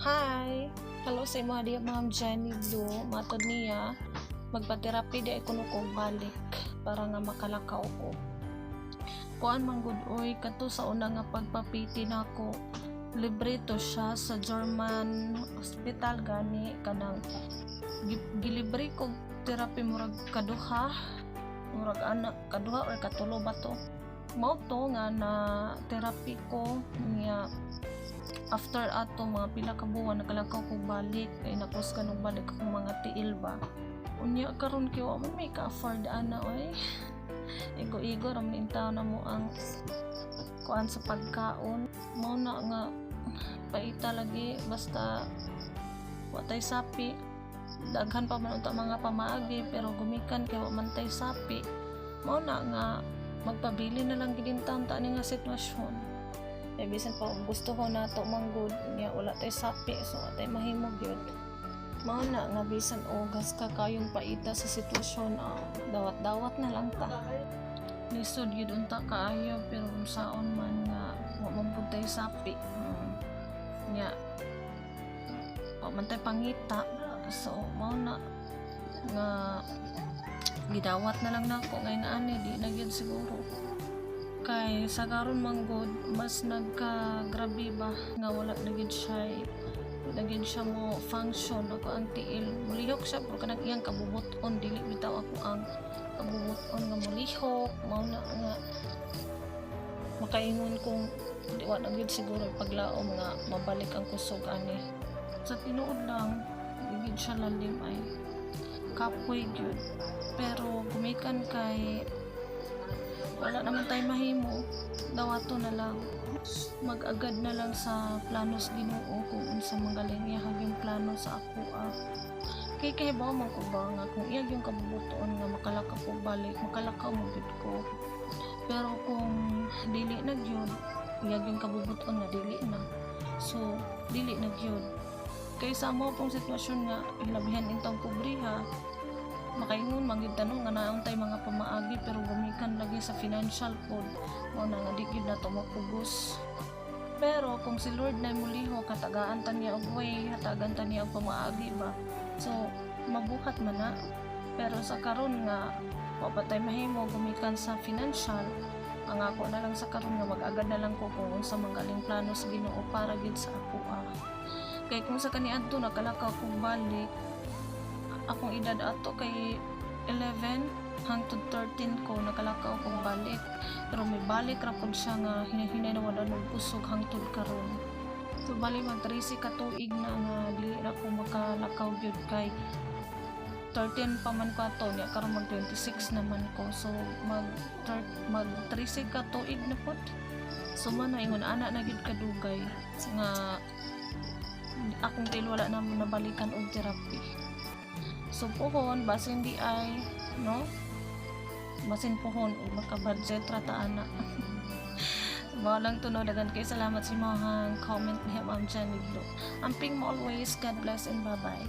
Hi! Hello sa mga diya Ma'am Jenny Blue. Matod niya, magpa-therapy di ko kog balik para nga makalakaw ko. Kuan man gud oy kato sa una nga pagpapiti nako. Libre to siya sa German hospital gani kanang gilibre kog therapy murag kaduha. Murag anak kaduha or katulo ba to? Mao to nga na therapy ko niya. After ato mga pila ka buwan nakalakaw kog balik kay napos ka nung balik akong mga tiil ba unya karon kay wa man may ka-afford ana oy igo ram nintaw na mo ang kuan sa pagkaon mao na nga paita lagi basta wa tay sapi daghan pa man unta mga pamaagi pero gumikan kay wa man tay sapi mao na nga magpabili na lang gid ta ni nga sitwasyon. Eh, bisan pa gusto ko na to manggod niya wala tay sapi so tay mahimog yun mao na nga bisan ogas ka kayong paita sa sitwasyon dawat na lang ta lisod yun unta kaayo pero unsaon man nga wa man pud tay sapi nya wa man tay pangita so mao na nga gidawat na lang nako ngayon ani di na gyud siguro kay sa karon manggod mas nagka-grabe ba nga wala na gid siya mo function ako ang tiil mulihok siya pero kanang iyang kabubuton dili bitaw ako ang kabubuton nga mulihok mao na nga makaingon kung di wa na gid siguro paglaom nga mabalik ang kusog ani sa tinuod lang gid siya lalim ay kapoy gyud pero gumikan kay wala naman tayo mahimo dawato na lang mag-agad na lang sa planos Ginoo kung unsa magaling iya haging plano sa ako kay kahibaw man ko ba nga kung iya yung kabubuton nga makalakaw ko balik makalakaw mo gid ko pero kung dili na gyud iya yung kabubuton nga dili na so dili na gyud kay sa mo pong sitwasyon nga ilabihan intong pobriha makaingon manggid tanong nga naon tay mga pamaagi pero gumikan lagi sa financial pod mo na nga di gyud na to mapugos pero kung si Lord na muliho katagaan ta niya og way hatagan ta niya og pamaagi ba so mabuhat man na pero sa karon nga wa pa tay mahimo gumikan sa financial ang ako na lang sa karon nga mag-agad na lang ko kung unsa manggaling plano sa Ginoo para gid sa ako kay kung sa kaniadto nakalakaw kong balik akong edad ato kay 11 hangtod 13 ko nakalakaw kong balik pero may balik ra pud siya nga hinahinay na wala nang kusog hangtod karon so bali mag 13 ka tuig na nga dili ra ko makalakaw gyud kay 13 pa man ko ato niya karon mag 26 naman ko so mag 13 ka tuig na pud so man ingon ana na gyud kadugay nga akong til wala na nabalikan og therapy. So pohon basin di ay no basin pohon maka-budget rata ana walang tunod dagan kay salamat si mohang comment ni Ma'am Jenny Blue amping mo always God bless and bye bye.